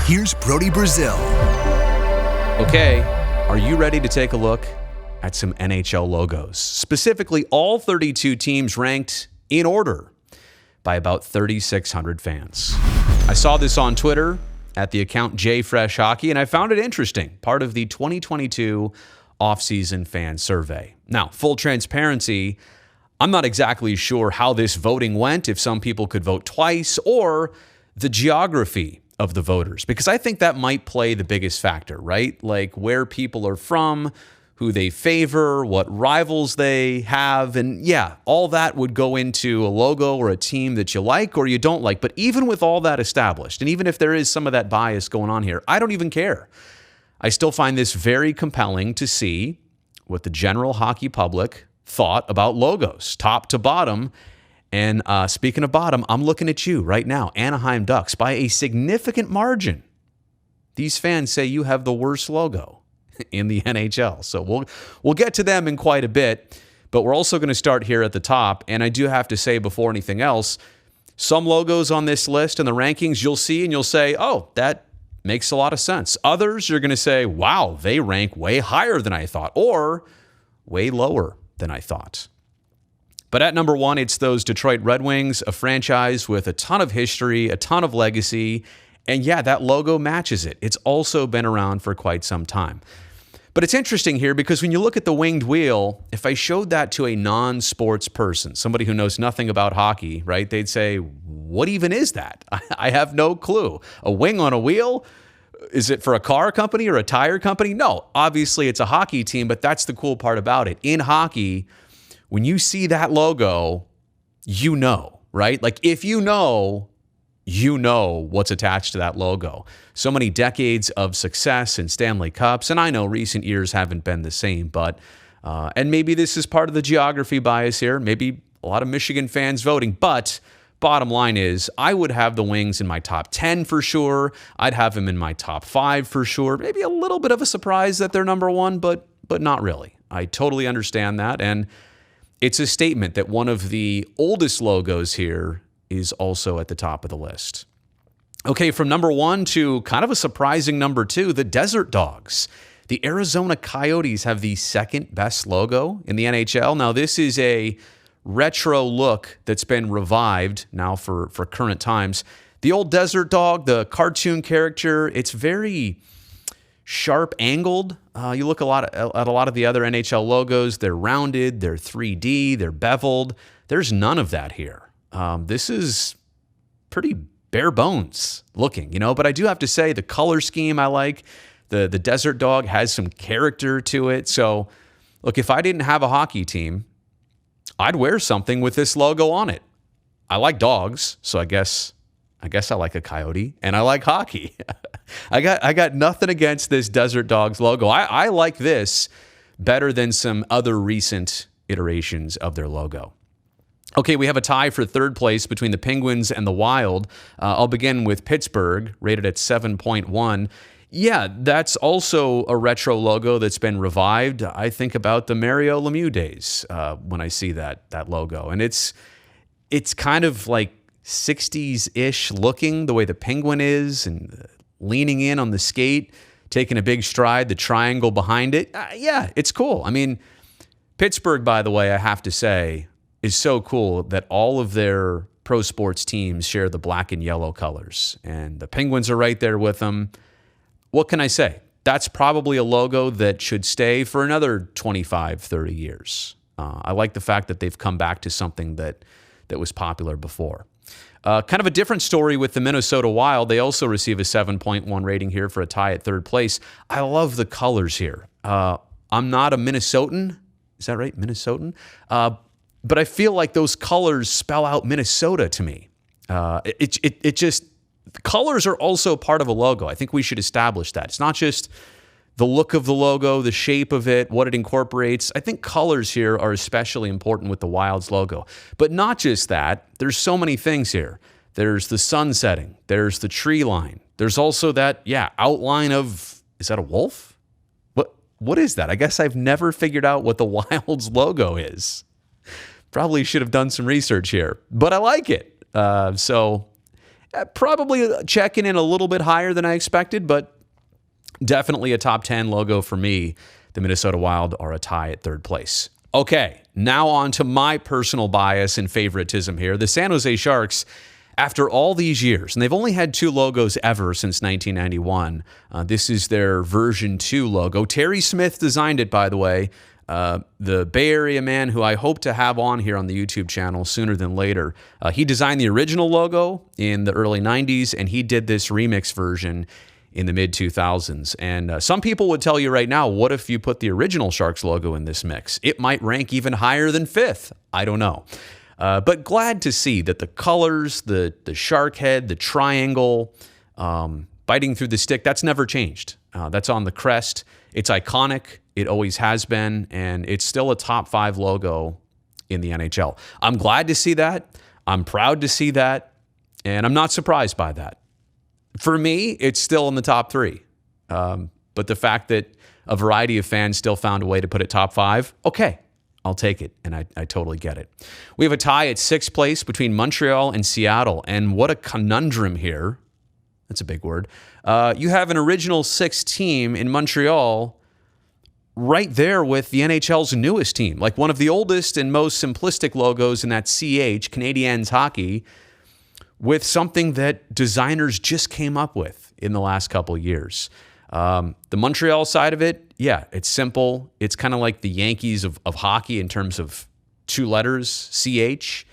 Here's Brody Brazil. Okay, are you ready to take a look at some NHL logos? Specifically, all 32 teams ranked in order by about 3,600 fans. I saw this on Twitter at the account JFreshHockey, and I found it interesting, part of the 2022 offseason fan survey. Now, full transparency, I'm not exactly sure how this voting went, if some people could vote twice, or the geography of the voters, because I think that might play the biggest factor, right? Like where people are from, who they favor, what rivals they have, and yeah, all that would go into a logo or a team that you like or you don't like. But even with all that established, and even if there is some of that bias going on here, I don't even care. I still find this very compelling to see what the general hockey public thought about logos, top to bottom. And speaking of bottom, I'm looking at you right now, Anaheim Ducks, by a significant margin. These fans say you have the worst logo in the NHL. So we'll get to them in quite a bit, but we're also going to start here at the top. And I do have to say before anything else, some logos on this list and the rankings you'll see and you'll say, oh, that makes a lot of sense. Others, you're going to say, wow, they rank way higher than I thought, or way lower than I thought. But at number one, it's those Detroit Red Wings, a franchise with a ton of history, a ton of legacy. And yeah, that logo matches it. It's also been around for quite some time. But it's interesting here because when you look at the winged wheel, if I showed that to a non-sports person, somebody who knows nothing about hockey, right, they'd say, what even is that? I have no clue. A wing on a wheel? Is it for a car company or a tire company? No, obviously it's a hockey team, but that's the cool part about it. In hockey, when you see that logo, you know, right? Like if you know what's attached to that logo. So many decades of success in Stanley Cups, and I know recent years haven't been the same, but, and maybe this is part of the geography bias here, maybe a lot of Michigan fans voting, but bottom line is I would have the Wings in my top 10 for sure. I'd have them in my top 5 for sure. Maybe a little bit of a surprise that they're number one, but not really. I totally understand that, and it's a statement that one of the oldest logos here is also at the top of the list. Okay, from number one to kind of a surprising number two, the Desert Dogs. The Arizona Coyotes have the second best logo in the NHL. Now, this is a retro look that's been revived now for current times. The old Desert Dog, the cartoon character, it's very sharp angled. You look at a lot of the other NHL logos, they're rounded, they're 3D, they're beveled. There's none of that here. This is pretty bare bones looking, but I do have to say the color scheme I like. The Desert Dog has some character to it. So look, if I didn't have a hockey team, I'd wear something with this logo on it. I like dogs, so I guess I like a coyote, and I like hockey. I got nothing against this Desert Dogs logo. I like this better than some other recent iterations of their logo. Okay, we have a tie for third place between the Penguins and the Wild. I'll begin with Pittsburgh, rated at 7.1. Yeah, that's also a retro logo that's been revived. I think about the Mario Lemieux days when I see that logo, and it's kind of like 60s-ish looking, the way the Penguin is, and leaning in on the skate, taking a big stride, the triangle behind it. Yeah, it's cool. I mean, Pittsburgh, by the way, I have to say, is so cool that all of their pro sports teams share the black and yellow colors, and the Penguins are right there with them. What can I say? That's probably a logo that should stay for another 25, 30 years. I like the fact that they've come back to something that was popular before. Kind of a different story with the Minnesota Wild. They also receive a 7.1 rating here for a tie at third place. I love the colors here. I'm not a Minnesotan. Is that right? Minnesotan? But I feel like those colors spell out Minnesota to me. It just, the colors are also part of a logo. I think we should establish that. It's not just the look of the logo, the shape of it, what it incorporates. I think colors here are especially important with the Wild's logo. But not just that. There's so many things here. There's the sun setting. There's the tree line. There's also that, outline of, is that a wolf? What is that? I guess I've never figured out what the Wild's logo is. Probably should have done some research here, but I like it. So Probably checking in a little bit higher than I expected, but definitely a top 10 logo for me. The Minnesota Wild are a tie at third place. Okay, now on to my personal bias and favoritism here. The San Jose Sharks, after all these years, and they've only had 2 logos ever since 1991. This is their version 2 logo. Terry Smith designed it, by the way. The Bay Area man who I hope to have on here on the YouTube channel sooner than later. He designed the original logo in the early 90s, and he did this remix version in the mid-2000s. And some people would tell you right now, what if you put the original Sharks logo in this mix? It might rank even higher than 5th. I don't know. But glad to see that the colors, the shark head, the triangle, biting through the stick, that's never changed. That's on the crest. It's iconic. It always has been, and it's still a top 5 logo in the NHL. I'm glad to see that. I'm proud to see that, and I'm not surprised by that. For me, it's still in the top 3. But the fact that a variety of fans still found a way to put it top 5, okay, I'll take it, and I totally get it. We have a tie at 6th place between Montreal and Seattle, and what a conundrum here. That's a big word. You have an original 6 team in Montreal right there with the NHL's newest team, like one of the oldest and most simplistic logos in that CH, Canadiens hockey, with something that designers just came up with in the last couple of years. The Montreal side of it, yeah, it's simple. It's kind of like the Yankees of hockey in terms of 2 letters, CH.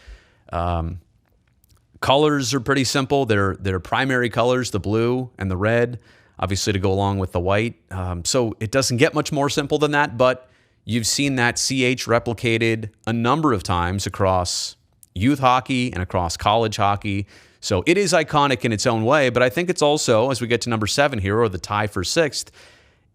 Colors are pretty simple. They're primary colors, the blue and the red, obviously to go along with the white. So it doesn't get much more simple than that, but you've seen that CH replicated a number of times across youth hockey and across college hockey. So it is iconic in its own way, but I think it's also, as we get to number 7 here, or the tie for 6th,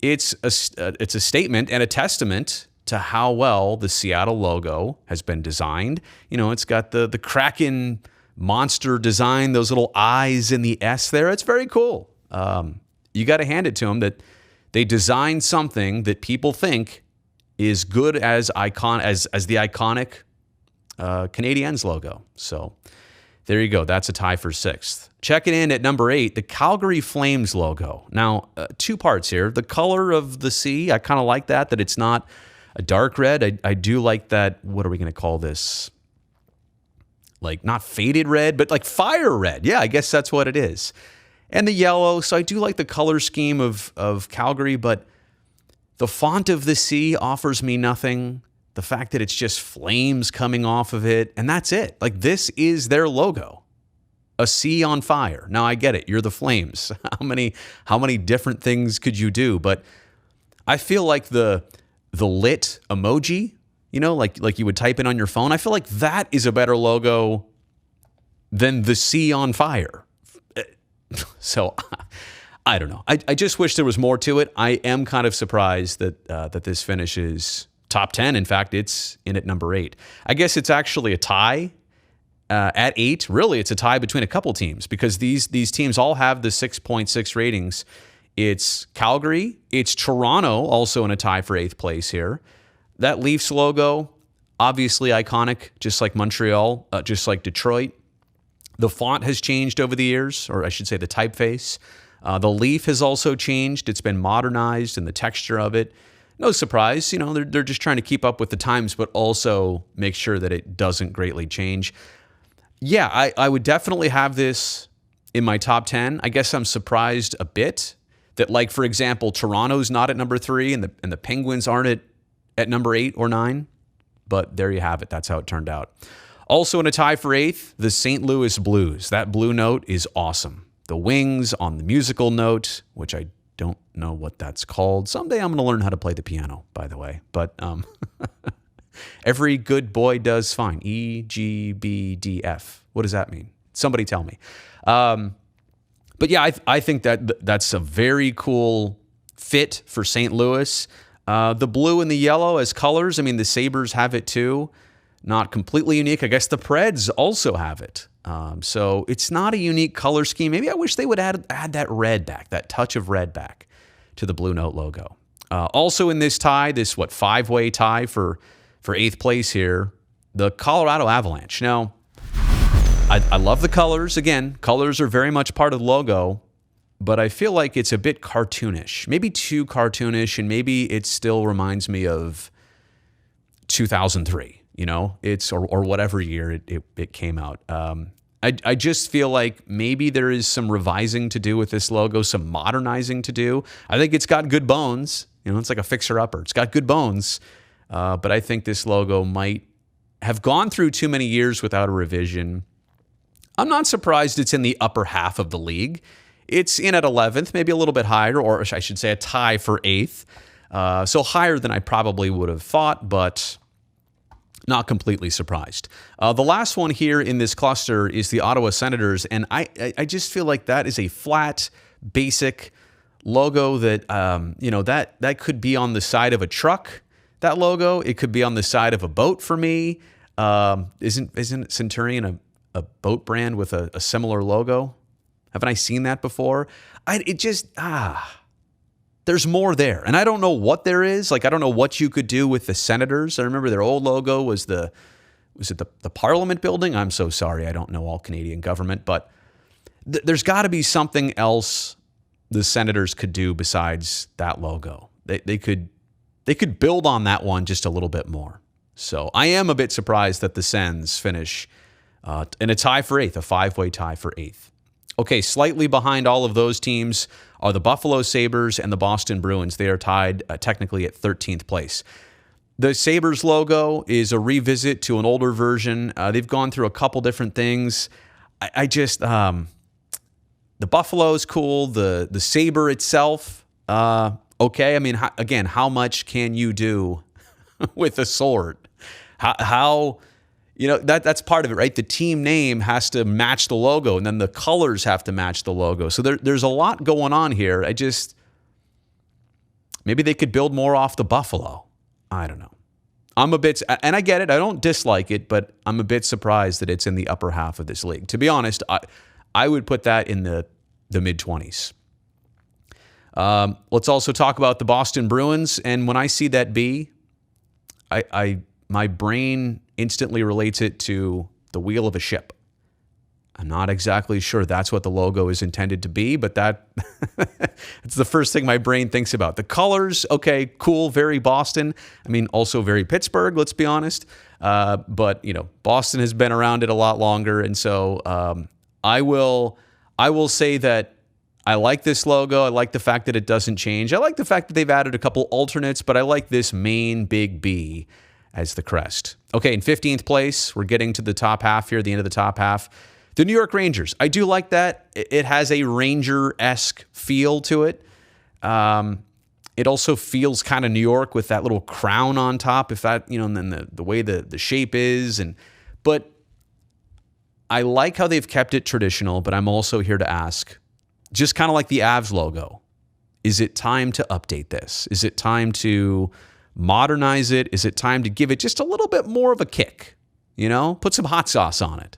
it's a statement and a testament to how well the Seattle logo has been designed. You know, it's got the Kraken monster design, those little eyes in the S there. It's very cool. You got to hand it to them that they designed something that people think is good as the iconic Canadiens logo. So there you go. That's a tie for 6th. Checking in at number 8, the Calgary Flames logo. Now, 2 parts here. The color of the sea, I kind of like that it's not a dark red. I do like that, what are we going to call this? Like not faded red, but like fire red. Yeah, I guess that's what it is. And the yellow. So I do like the color scheme of Calgary, but the font of the sea offers me nothing. The fact that it's just flames coming off of it, and that's it. Like, this is their logo. A sea on fire. Now, I get it. You're the Flames. How many different things could you do? But I feel like the lit emoji, you know, like you would type in on your phone, I feel like that is a better logo than the sea on fire. So, I don't know. I just wish there was more to it. I am kind of surprised that this finishes top 10. In fact, it's in at number 8. I guess it's actually a tie at 8. Really, it's a tie between a couple teams because these teams all have the 6.6 ratings. It's Calgary. It's Toronto, also in a tie for 8th place here. That Leafs logo, obviously iconic, just like Montreal, just like Detroit. The font has changed over the years, or I should say the typeface. The Leaf has also changed. It's been modernized in the texture of it. No surprise, you know, they're just trying to keep up with the times, but also make sure that it doesn't greatly change. Yeah, I would definitely have this in my top 10. I guess I'm surprised a bit that, like, for example, Toronto's not at number 3 and the Penguins aren't at number 8 or 9. But there you have it. That's how it turned out. Also in a tie for 8th, the St. Louis Blues. That blue note is awesome. The wings on the musical note, which I don't know what that's called. Someday I'm going to learn how to play the piano, by the way. But every good boy does fine. E, G, B, D, F. What does that mean? Somebody tell me. But yeah, I think that's a very cool fit for St. Louis. The blue and the yellow as colors. I mean, the Sabres have it too. Not completely unique. I guess the Preds also have it. So it's not a unique color scheme. Maybe I wish they would add that red back, that touch of red back to the Blue Note logo. Also in this tie, this 5-way tie for 8th place here, the Colorado Avalanche. Now, I love the colors. Again, colors are very much part of the logo, but I feel like it's a bit cartoonish, maybe too cartoonish, and maybe it still reminds me of 2003, or whatever year it came out. I just feel like maybe there is some revising to do with this logo, some modernizing to do. I think it's got good bones. It's like a fixer-upper. It's got good bones, but I think this logo might have gone through too many years without a revision. I'm not surprised it's in the upper half of the league. It's in at 11th, maybe a little bit higher, or I should say a tie for 8th. So higher than I probably would have thought, but not completely surprised. The last one here in this cluster is the Ottawa Senators, and I just feel like that is a flat, basic logo that, that could be on the side of a truck, that logo. It could be on the side of a boat for me. Isn't Centurion a boat brand with a similar logo? Haven't I seen that before? There's more there. And I don't know what there is. Like, I don't know what you could do with the Senators. I remember their old logo was the Parliament building? I'm so sorry. I don't know all Canadian government, but there's got to be something else the Senators could do besides that logo. They could build on that one just a little bit more. So I am a bit surprised that the Sens finish in a tie for 8th, a 5-way tie for 8th. Okay, slightly behind all of those teams are the Buffalo Sabres and the Boston Bruins. They are tied technically at 13th place. The Sabres logo is a revisit to an older version. They've gone through a couple different things. I just, the Buffalo is cool. The Sabre itself, okay. I mean, again, how much can you do with a sword? How that's part of it, right? The team name has to match the logo, and then the colors have to match the logo. So there's a lot going on here. Maybe they could build more off the Buffalo. I don't know. I'm a bit, and I get it. I don't dislike it, but I'm a bit surprised that it's in the upper half of this league. To be honest, I would put that in the mid-20s. Let's also talk about the Boston Bruins. And when I see that B, my brain instantly relates it to the wheel of a ship. I'm not exactly sure that's what the logo is intended to be, but it's the first thing my brain thinks about. The colors, okay, cool, very Boston. I mean, also very Pittsburgh, let's be honest. But, Boston has been around it a lot longer. And so I will say that I like this logo. I like the fact that it doesn't change. I like the fact that they've added a couple alternates, but I like this main big B as the crest. Okay, in 15th place, we're getting to the top half here, the end of the top half. The New York Rangers. I do like that. It has a Ranger-esque feel to it. It also feels kind of New York with that little crown on top, if that, and then the way the shape is. But I like how they've kept it traditional, but I'm also here to ask, just kind of like the Avs logo, is it time to update this? Is it time to modernize it? Is it time to give it just a little bit more of a kick? Put some hot sauce on it.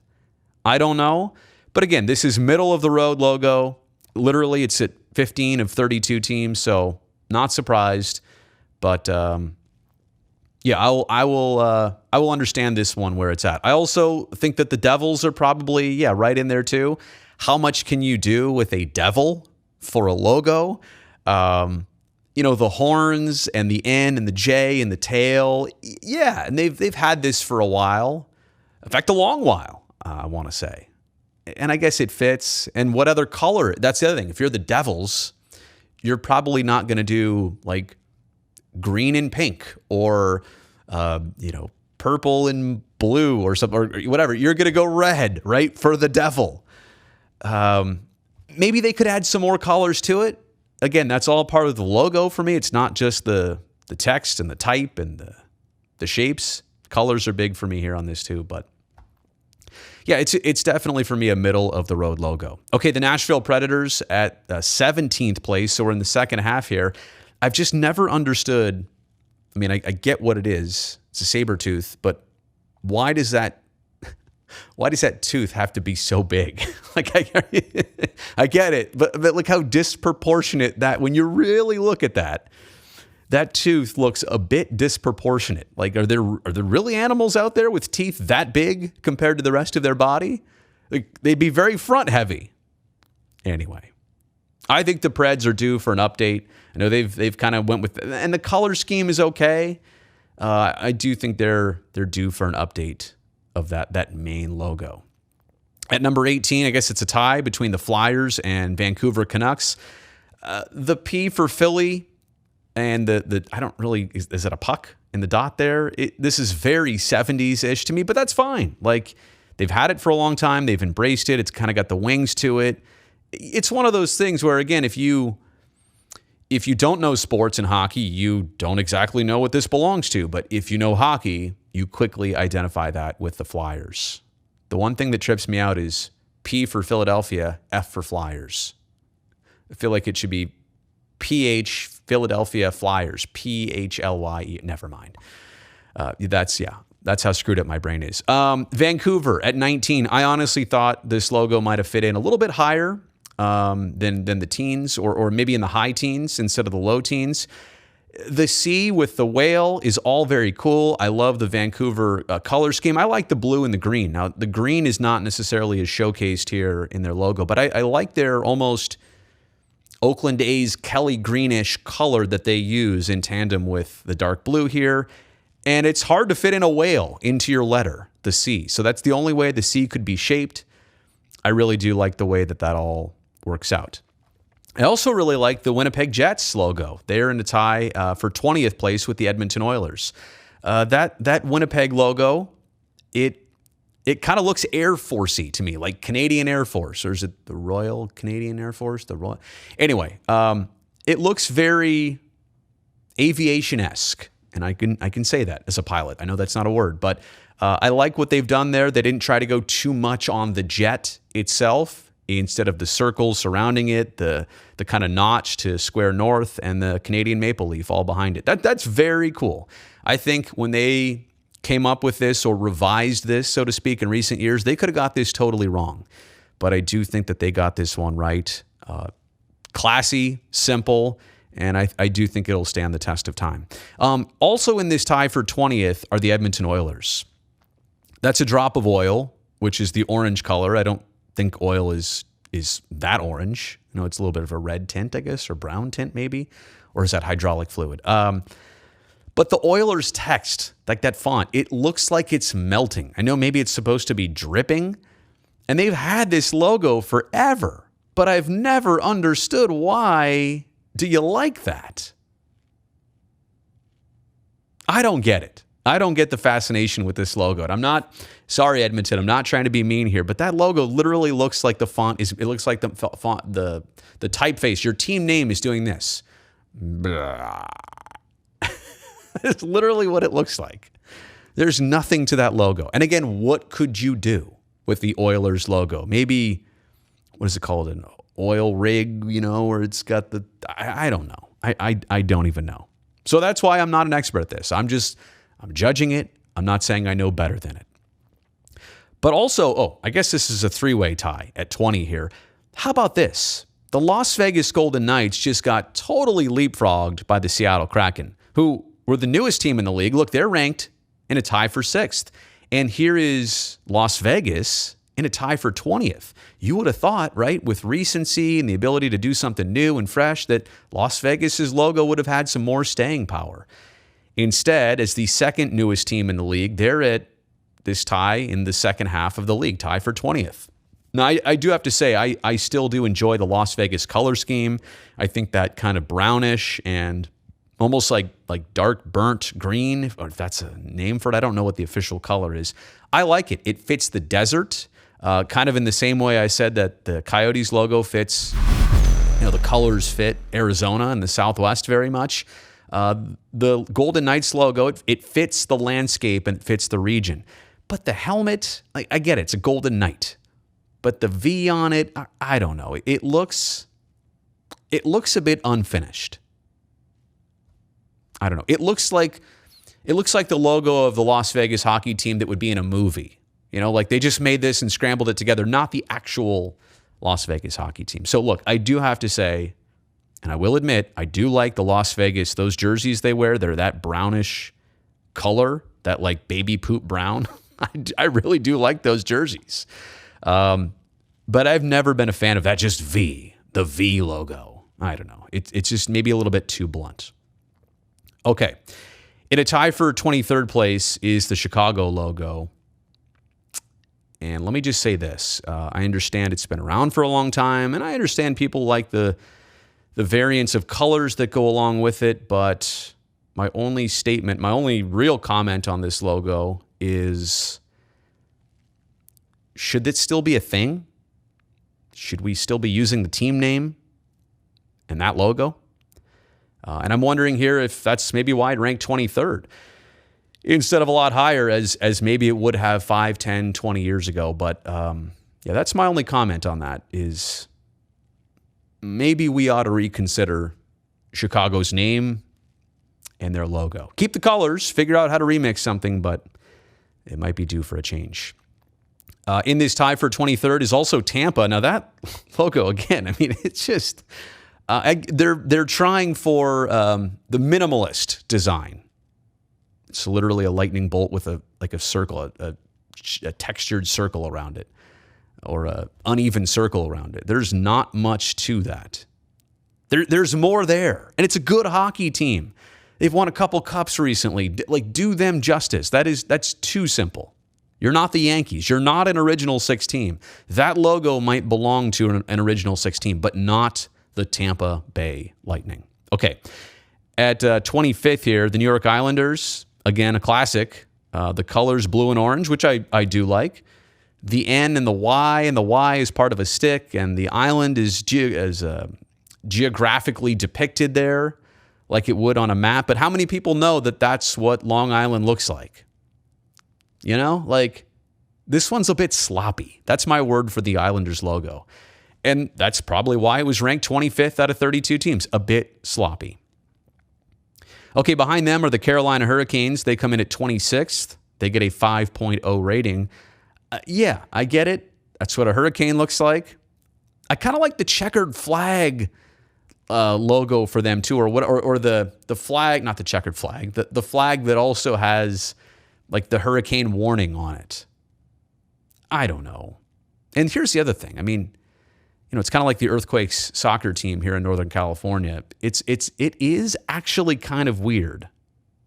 I don't know. But again, this is middle of the road logo. Literally, it's at 15 of 32 teams, so not surprised. But yeah, I will understand this one where it's at. I also think that the Devils are probably right in there too. How much can you do with a devil for a logo? The horns and the N and the J and the tail. Yeah, and they've had this for a while. In fact, a long while, I want to say. And I guess it fits. And what other color? That's the other thing. If you're the Devils, you're probably not going to do like green and pink or, purple and blue or something or whatever. You're going to go red, right, for the Devil. Maybe they could add some more colors to it. Again, that's all part of the logo for me. It's not just the text and the type and the shapes. Colors are big for me here on this too, but yeah, it's definitely for me a middle of the road logo. Okay, the Nashville Predators at 17th place, so we're in the second half here. I've just never understood. I mean, I get what it is. It's a saber tooth, but why does that tooth have to be so big? Like I get it, but look how disproportionate that. When you really look at that tooth looks a bit disproportionate. Like, are there really animals out there with teeth that big compared to the rest of their body? They'd be very front heavy. Anyway, I think the Preds are due for an update. I know they've kind of went with, and the color scheme is okay. I do think they're due for an update of that main logo. At number 18, I guess it's a tie between the Flyers and Vancouver Canucks. The P for Philly and the I don't really, is it a puck in the dot there? This is very 70s-ish to me, but that's fine. Like, they've had it for a long time. They've embraced it. It's kind of got the wings to it. It's one of those things where, again, if you don't know sports and hockey, you don't exactly know what this belongs to. But if you know hockey, you quickly identify that with the Flyers. The one thing that trips me out is P for Philadelphia, F for Flyers. I feel like it should be PH Philadelphia Flyers, PHLYE. Never mind. That's how screwed up my brain is. Vancouver at 19. I honestly thought this logo might have fit in a little bit higher than the teens, or maybe in the high teens instead of the low teens. The C with the whale is all very cool. I love the Vancouver color scheme. I like the blue and the green. Now, the green is not necessarily as showcased here in their logo, but I like their almost Oakland A's Kelly greenish color that they use in tandem with the dark blue here. And it's hard to fit in a whale into your letter, the C. So that's the only way the C could be shaped. I really do like the way that all works out. I also really like the Winnipeg Jets logo. They're in a tie for 20th place with the Edmonton Oilers. That Winnipeg logo, it kind of looks Air Force-y to me, like Canadian Air Force. Or is it the Royal Canadian Air Force? Anyway, it looks very aviation-esque. And I can say that as a pilot. I know that's not a word, but I like what they've done there. They didn't try to go too much on the jet itself. Instead of the circle surrounding it, the kind of notch to square north, and the Canadian maple leaf all behind it. That's very cool. I think when they came up with this, or revised this, so to speak, in recent years, they could have got this totally wrong. But I do think that they got this one right. Classy, simple, and I do think it'll stand the test of time. Also in this tie for 20th are the Edmonton Oilers. That's a drop of oil, which is the orange color. I don't think oil is that orange. You know, it's a little bit of a red tint, I guess, or brown tint maybe, or is that hydraulic fluid? But the Oilers text, like that font, it looks like it's melting. I know maybe it's supposed to be dripping, and they've had this logo forever, but I've never understood why. Do you like that? I don't get it. I don't get the fascination with this logo. And I'm not, sorry, Edmonton, I'm not trying to be mean here, but that logo literally looks like the font is, it looks like the font, the typeface. Your team name is doing this. It's literally what it looks like. There's nothing to that logo. And again, what could you do with the Oilers logo? Maybe, what is it called? An oil rig, you know, where it's got the, I don't know. I don't even know. So that's why I'm not an expert at this. I'm judging it. I'm not saying I know better than it. But also, I guess this is a three-way tie at 20 here. How about this? The Las Vegas Golden Knights just got totally leapfrogged by the Seattle Kraken, who were the newest team in the league. Look, they're ranked in a tie for 6th. And here is Las Vegas in a tie for 20th. You would have thought, right, with recency and the ability to do something new and fresh, that Las Vegas's logo would have had some more staying power. Instead, as the second newest team in the league, they're at this tie in the second half of the league, tie for 20th. Now, I do have to say, I still do enjoy the Las Vegas color scheme. I think that kind of brownish and almost like dark burnt green, or if that's a name for it, I don't know what the official color is. I like it. It fits the desert, kind of in the same way I said that the Coyotes logo fits, the colors fit Arizona and the Southwest very much. The Golden Knights logo, it fits the landscape and it fits the region. But the helmet, I get it, it's a Golden Knight. But the V on it, I don't know. It looks a bit unfinished. I don't know. It looks like the logo of the Las Vegas hockey team that would be in a movie. Like they just made this and scrambled it together, not the actual Las Vegas hockey team. So look, I do have to say, and I will admit, I do like the Las Vegas, those jerseys they wear. They're that brownish color, that like baby poop brown. I really do like those jerseys. But I've never been a fan of that just V, the V logo. I don't know. It's just maybe a little bit too blunt. Okay. In a tie for 23rd place is the Chicago logo. And let me just say this. I understand it's been around for a long time, and I understand people like the variants of colors that go along with it, but my only real comment on this logo is, should it still be a thing? Should we still be using the team name and that logo? And I'm wondering here if that's maybe why it ranked 23rd instead of a lot higher as maybe it would have 5, 10, 20 years ago. But yeah, that's my only comment on that is maybe we ought to reconsider Chicago's name and their logo. Keep the colors, figure out how to remix something, but it might be due for a change. In this tie for 23rd is also Tampa. Now that logo, again, I mean, it's just... they're trying for the minimalist design. It's literally a lightning bolt with a circle, a textured circle around it, or a uneven circle around it. There's not much to that. There's more there, and it's a good hockey team. They've won a couple cups recently. Like, do them justice. That's too simple. You're not the Yankees. You're not an original six team. That logo might belong to an original six team, but not the Tampa Bay Lightning. Okay, at 25th here, the New York Islanders, again, a classic. The colors blue and orange, which I do like. The N and the Y is part of a stick, and the island is geographically depicted there like it would on a map. But how many people know that that's what Long Island looks like? You know, like, this one's a bit sloppy. That's my word for the Islanders logo. And that's probably why it was ranked 25th out of 32 teams. A bit sloppy. Okay, behind them are the Carolina Hurricanes. They come in at 26th. They get a 5.0 rating. Yeah, I get it. That's what a hurricane looks like. I kind of like the checkered flag logo for them too, or the flag, not the checkered flag, the flag that also has like the hurricane warning on it. I don't know. And here's the other thing. I mean, you know, it's kind of like the Earthquakes soccer team here in Northern California. It is actually kind of weird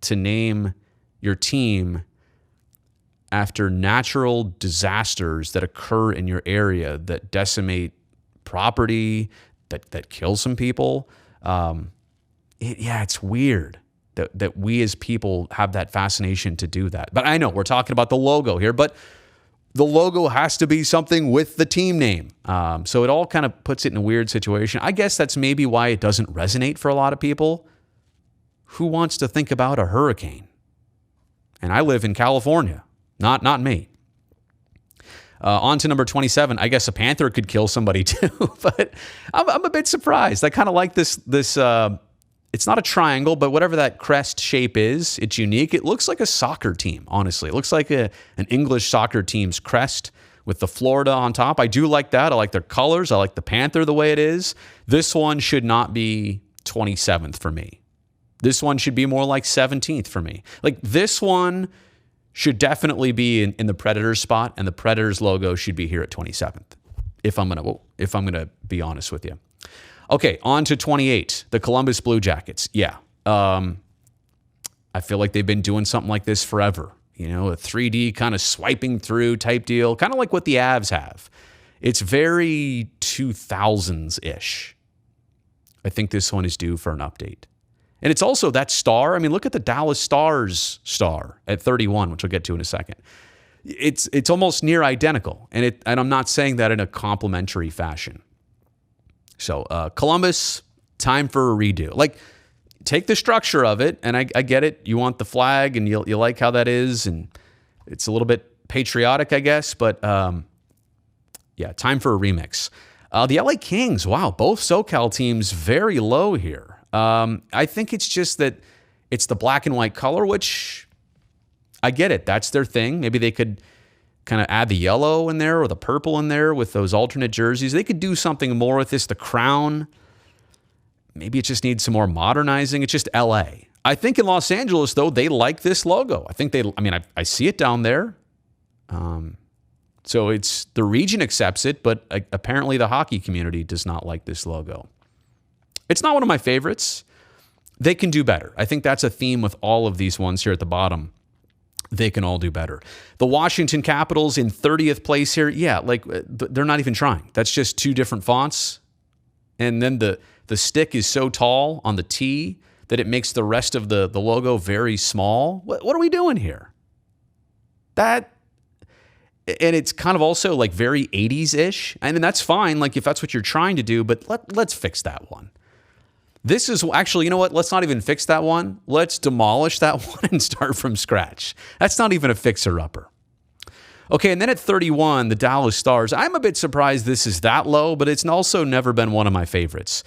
to name your team after natural disasters that occur in your area that decimate property, that kill some people. It's weird that we as people have that fascination to do that. But I know we're talking about the logo here, but the logo has to be something with the team name. So it all kind of puts it in a weird situation. I guess that's maybe why it doesn't resonate for a lot of people. Who wants to think about a hurricane? And I live in California, not me. On to number 27. I guess a panther could kill somebody too, but I'm a bit surprised. I kind of like this. It's not a triangle, but whatever that crest shape is, it's unique. It looks like a soccer team, honestly. It looks like an English soccer team's crest with the Florida on top. I do like that. I like their colors. I like the panther the way it is. This one should not be 27th for me. This one should be more like 17th for me. Like, this one should definitely be in the Predators spot, and the Predators logo should be here at 27th, if I'm gonna be honest with you. Okay, on to 28, the Columbus Blue Jackets. Yeah, I feel like they've been doing something like this forever. You know, a 3D kind of swiping through type deal, kind of like what the Avs have. It's very 2000s-ish. I think this one is due for an update. And it's also that star. I mean, look at the Dallas Stars star at 31, which we'll get to in a second. It's almost near identical, and I'm not saying that in a complimentary fashion. So Columbus, time for a redo. Like, take the structure of it, and I get it. You want the flag, and you like how that is, and it's a little bit patriotic, I guess. But yeah, time for a remix. The LA Kings, wow, both SoCal teams very low here. I think it's just that it's the black and white color, which I get it. That's their thing. Maybe they could kind of add the yellow in there or the purple in there with those alternate jerseys. They could do something more with this. The crown, maybe it just needs some more modernizing. It's just LA. I think in Los Angeles, though, they like this logo. I think I see it down there. So it's the region accepts it, but apparently the hockey community does not like this logo. It's not one of my favorites. They can do better. I think that's a theme with all of these ones here at the bottom. They can all do better. The Washington Capitals in 30th place here. Yeah, like they're not even trying. That's just two different fonts. And then the stick is so tall on the T that it makes the rest of the logo very small. What are we doing here? And it's kind of also like very 80s-ish. I mean, that's fine, like if that's what you're trying to do, but let's fix that one. This is actually, you know what? Let's not even fix that one. Let's demolish that one and start from scratch. That's not even a fixer-upper. Okay, and then at 31, the Dallas Stars. I'm a bit surprised this is that low, but it's also never been one of my favorites.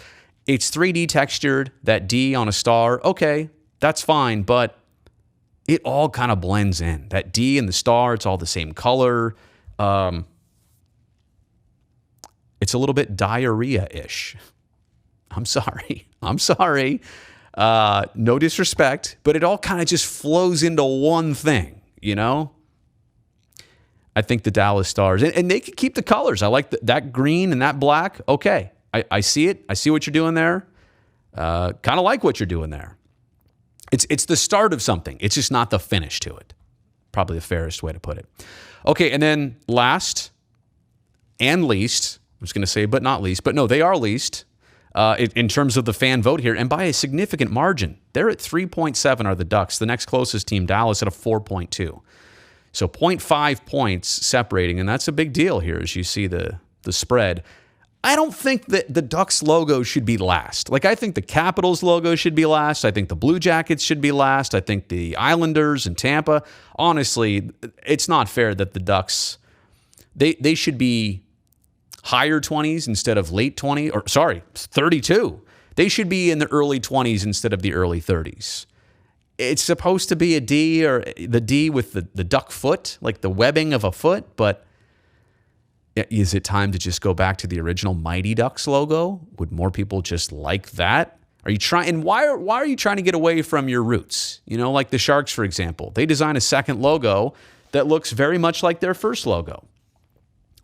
It's 3D textured, that D on a star. Okay, that's fine, but it all kind of blends in. That D and the star, it's all the same color. It's a little bit diarrhea-ish. I'm sorry. No disrespect, but it all kind of just flows into one thing, you know? I think the Dallas Stars, and they can keep the colors. I like that green and that black. Okay, I see it. I see what you're doing there. Kind of like what you're doing there. It's the start of something. It's just not the finish to it. Probably the fairest way to put it. Okay, and then last and least, I was going to say but not least, but no, they are least in terms of the fan vote here, and by a significant margin. They're at 3.7 are the Ducks. The next closest team, Dallas, at a 4.2. So 0.5 points separating, and that's a big deal here as you see the spread. I don't think that the Ducks logo should be last. Like, I think the Capitals logo should be last. I think the Blue Jackets should be last. I think the Islanders and Tampa. Honestly, it's not fair that the Ducks, they should be higher 20s instead of late 20s, or sorry, 32. They should be in the early 20s instead of the early 30s. It's supposed to be a D, or the D with the duck foot, like the webbing of a foot, but is it time to just go back to the original Mighty Ducks logo? Would more people just like that? Are you trying? And why are you trying to get away from your roots? You know, like the Sharks, for example. They design a second logo that looks very much like their first logo.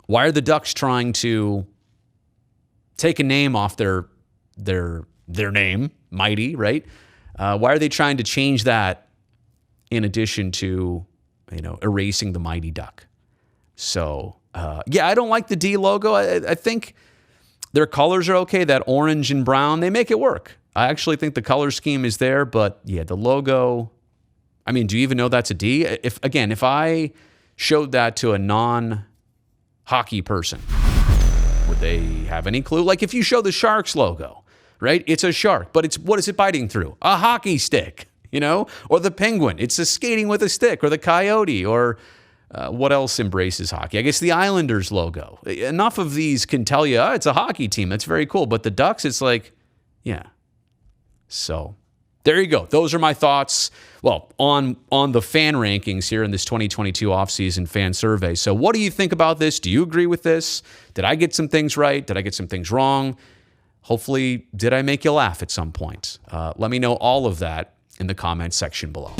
Why are the Ducks trying to take a name off their name, Mighty, right? Why are they trying to change that in addition to, erasing the Mighty Duck? So, I don't like the D logo. I think their colors are okay. That orange and brown, they make it work. I actually think the color scheme is there, but yeah, the logo, I mean, do you even know that's a D? If I showed that to a non-hockey person, would they have any clue? Like if you show the Sharks logo, right? It's a shark, but what is it biting through? A hockey stick, or the penguin. It's a skating with a stick, or the coyote, or what else embraces hockey? I guess the Islanders logo. Enough of these can tell you, it's a hockey team. That's very cool. But the Ducks, it's like, yeah. So there you go. Those are my thoughts, on the fan rankings here in this 2022 offseason fan survey. So what do you think about this? Do you agree with this? Did I get some things right? Did I get some things wrong? Hopefully, did I make you laugh at some point? Let me know all of that in the comments section below.